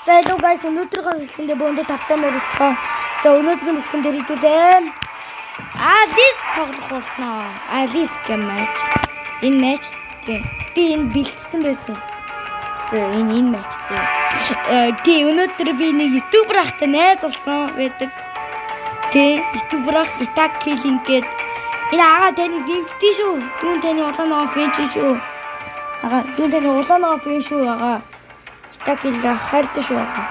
За hello guys, өнөөдрийн бичлэгэндээ бөөндө тавтай мөрөлцгөө. За өнөөдрийн бичлэгэн дээр хэлүүлээ. Алис тоглох болно. Алис гэмэч. Энэ матч би энэ бэлтсэн байсан. За энэ матч тий өнөөдөр би нэг ютубер ахтай найз болсон байдаг. Тий ютубер ах Итак Killing гээд энэ агаа таны дэмждэг шүү. Түүн таны улаанаа фэн шүү. Агаа түүн таны улаанаа фэн шүү агаа. Итак Killing хайртай шүү агаа.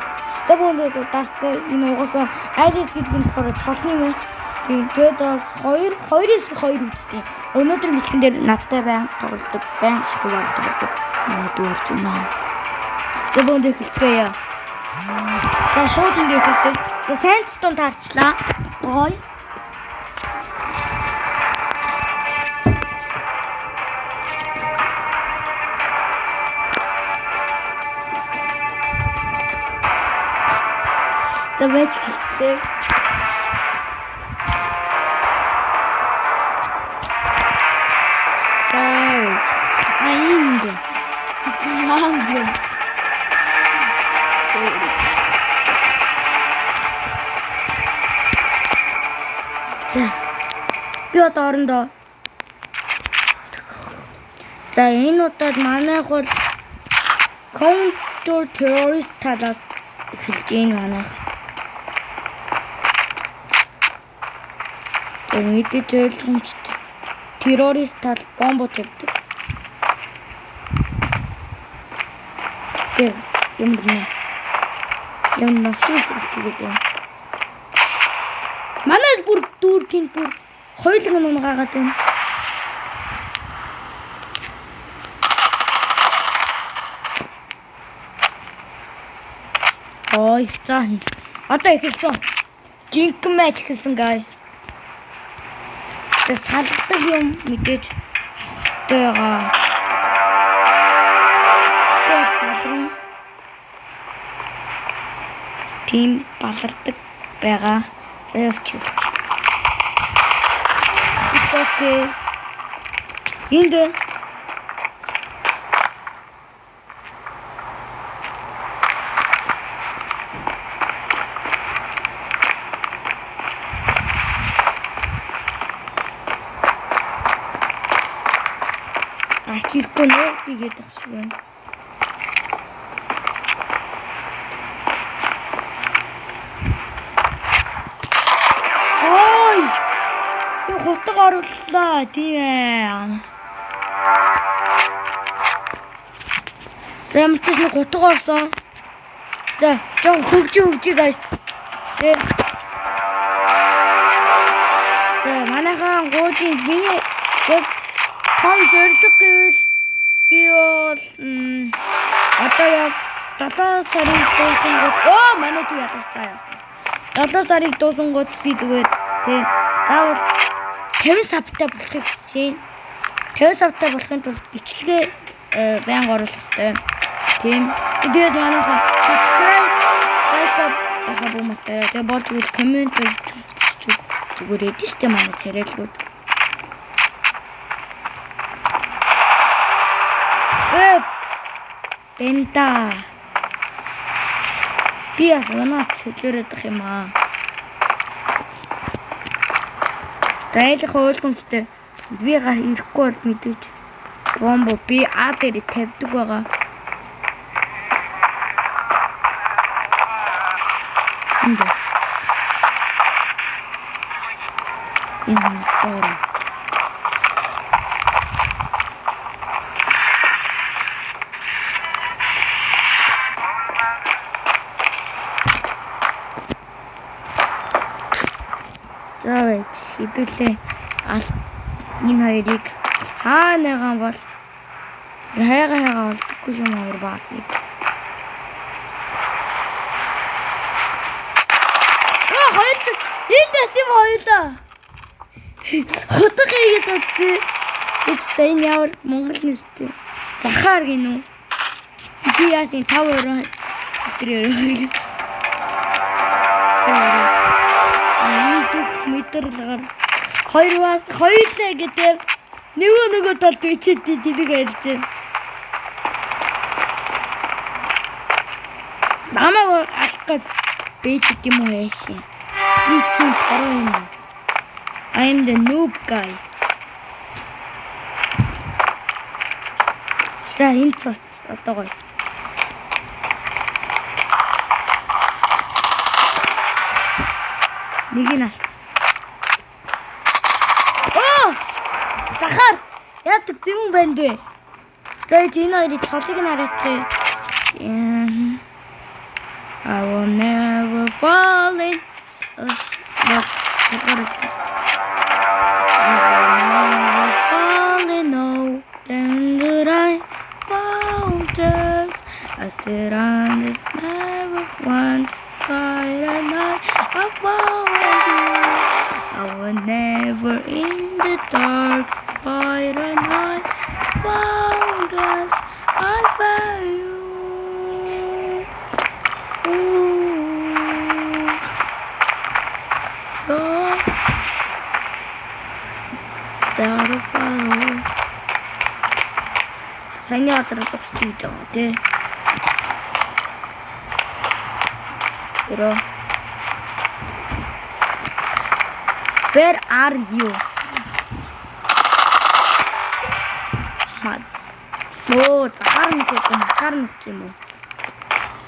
За бөөндө даарцгаа энэ угаасаа Алис гэдэг нь болохоор цолны матч. Тэгээд бас 2-2 үзтээ. Өнөөдөр бичлэгэн дээр надтай байн тоглодог, байн шихүүр тоглодог. Манай дүүрч байна. За бөөндө эхэлцгээе. За шууд ингэ эхэлдэг. За Sandstone таарчлаа. Ой. За байж хэлцлээ. Ainda. За. Би одоо орондоо. За энэ удаад манайх бол counter terrorist талаас эхэлж байна манайх. За мэдээж ойлгомжтой. Террорист тал бомб тавьдаг. Юм навшигс гэдэг юм. Манай бүр дүүр тийм бүр хоёулын нунгаагаад байна. Ой, за. Одоо эхэлсэн. Жинк матч эхэлсэн guys. Тэ салдаг юм мэдээж хөстойгоо. Тим балардаг байгаа. За явчих. It's okay. Энд арчилгүй нөө тийгээд ахшгүй байна. Хотог орууллаа тийм ээ. За ямар ч нэг хотог орсон. За жоо хөгжиж guys. За манайхан гоожин миний яг том зорилго гэвэл би бол одоо яг 7 сарын дуусангууд манай дүү ялаастай. 7 сарыг дуусангууд би зүгээр тий. Заавал 50 сабтай болохыг хүсэж байна. 50 сабтай болохын тулд бичлэгээ байнга оруулах хэрэгтэй. Тийм. Тэгээд манайхаа subscribe, like дахиад бумартай. Тэгээд болж үйл коммент зүгээр эдэн штэ манай царайлгууд. Бента. Би бас унаа цэвлэрээд ах юм аа. Дайлах ойлгомжтой. Би ирэхгүй бол мэдээж бомбо би А дээр тавьдаг байгаа. Энэ мотор. За хэдүүлээ энэ хоёрыг хаа нэгэн бол хайгаа олдоггүй юм хоёр баасыг. Хоёр энэ дэсим хоёлаа. Хотог хийгээд үзье. Эцтэй энэ ямар монгол нэртэй. Захаар гинүү. Чи яасын 5 евро өдрөөр хийж. Мэдэрлагаар хоёулаа гэдэг нөгөө талд ичээд тийг ярьж байна. Намайг алах гээд бэж юм уу яаши. Би тийм пороо юм. I am the noob guy. За энэ цоц одоо гоё. Нэг нь алт. Оо! Захар! Яадаг зэвэн байна бэ? За энэ хоёрыг цолыг нь хараачих. I will never fall in. I will never fall in. No, then that I found us. I sit on this never once fight at night. I found you. I was never in the dark fight at night. Found us. I found you. Сайн яадрах гэж байгаа тий. Pero where are you? Мад. Оо, цагаан нүх юм уу?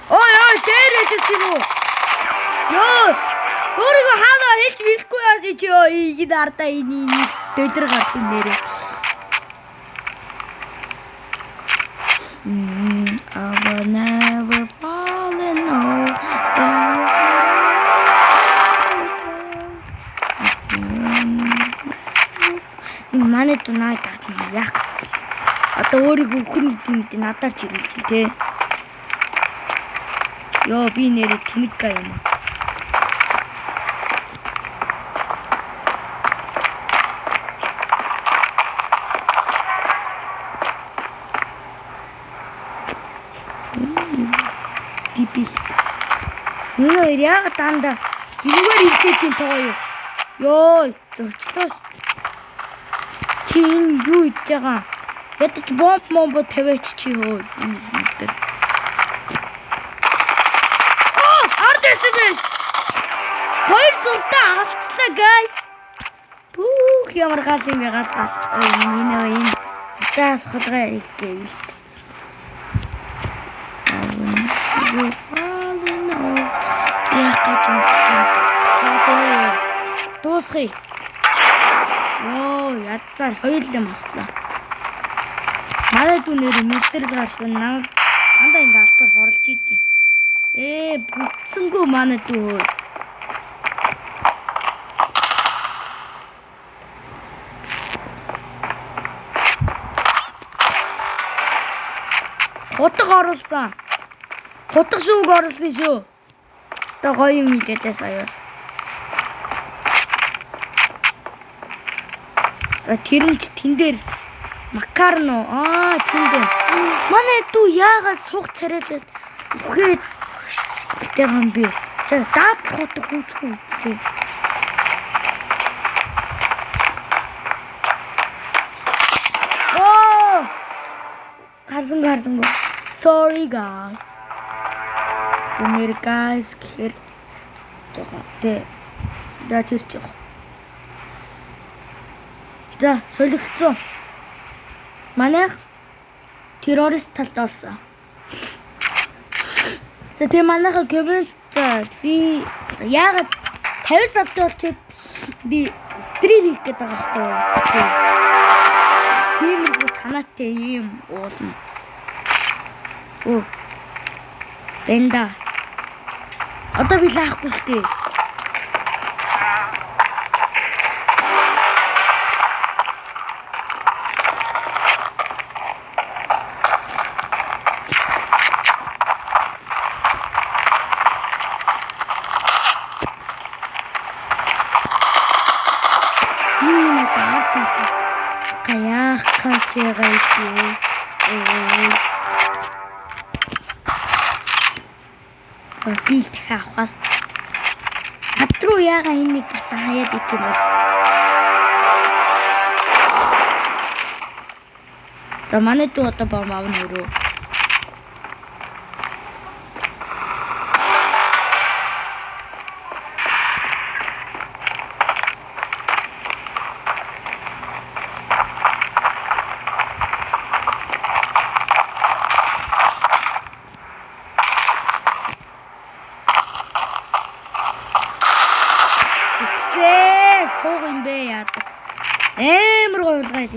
Ой, дээрээс юм уу? Ёо! Өөрийгөө хаана хэлж мэдэхгүй яа чи ёо ийм ардаа энэ дөдөр гарсан нэрээ. I will never fall in love. Энэ манай тунаа татна яах. Одоо өөрийгөө хүн үгэнд надаар чиглэж тий. Ёо би нэрээ тэнэг га юм аа. Дипил. Нөө яа дандаа юугаар ирсэдийн тоо юу? Ёо зөчлөөс. Чи энэ юу хийж байгаа? Ядаж бомб тавиач чи хөө. Энэ. Оо, ардэсэс. Хоёр цустаа авчлаа, guys. Бүх ямар гал юм бэ гал. Энэ таас хадгаа ихтэй. Дуусгая. Ёо, ядцаар хоёулаа маслаа. Манай дүү нэр мэлдэр гарсан нам дандаа ингээ албаар хорлож идэв. Бүтсэнгүү манай дүү. Хотог оруулсан. Хотог шүүг оруулсан шүү. Өстой гоё юм хэлээдээ сая. Тэр нь ч тэн дээр макарно. Тэн дээр. Манай дүү яагаад сух царайлаад үхээд битэр юм бэ? За дабл хотог үүсгүү үзлээ. Харсан. Sorry guys. Гэнэр guys гэхэр тэ да тэр чих. За солигдсон. Манайх террорист талд орсон. За тэр манайха коммент би яагаад 50 савд орчод би стрим хийх гэдэг байгаа байхгүй юу? Тиймэрхүү санаатай юм уулна. Оо. Бэнда. Одоо би лаахгүй л дээ. Каях качерайки. Би дахиад авахаас хатруу яага энийг бацаа хаяад ит юм бол. За манай дүү одоо бом аавна өрөө.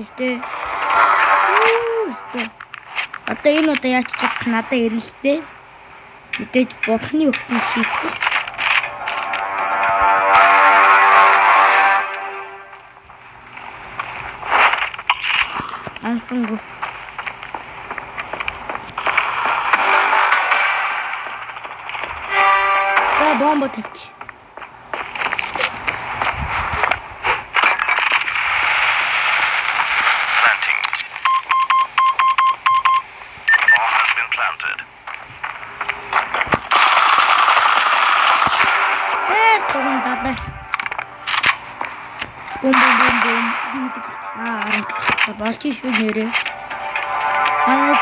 тийш тээ. Одоо энэ удаа яаж чадсан надад ирэлтэй. Мэдээж бурхны өгсөн шийтгэл. Ансангүй. Бомба тавьчих. Planting. Bomb has been planted. Сугандаа. Бом. Болж шүү нэрээ. Манай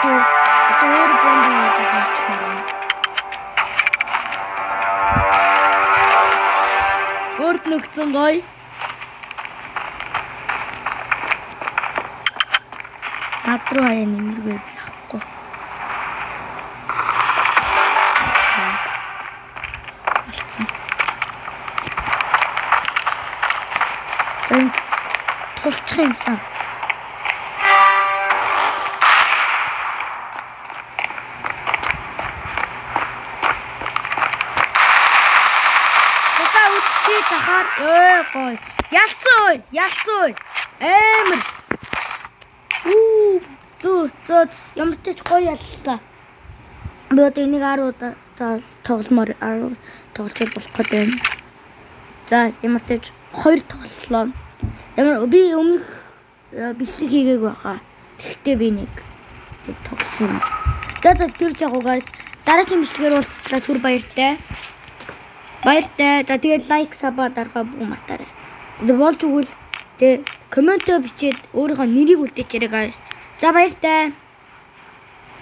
өөр бомб яаж хаачихмаар. Өөрт нөгцөн гоё. Над руу хаяа нэмэргүй байхгүй. Алцсан. Тэн тулчих юмсан. Гой. Ялцсан. Амар. Зөө. Ямар ч тач гоё яллаа. Би одоо энийг 10 удаа тоглож болох гэдэг юм. За, ямар ч тач 2 тоглолоо. Би өмнөх бичлэг хийгээг байхаа. Тэгтээ би нэг тоглосон юм. За тэрж яг guys. Дараагийн бичлэгээр уулзлаа. Түр баяртай. За тэгээд лайк саба дарга бүх матаарай. Болж өгвөл тэгээд коммент бичээд өөрийнхөө нэрийг үлдээчээрэй guys. За баяртай.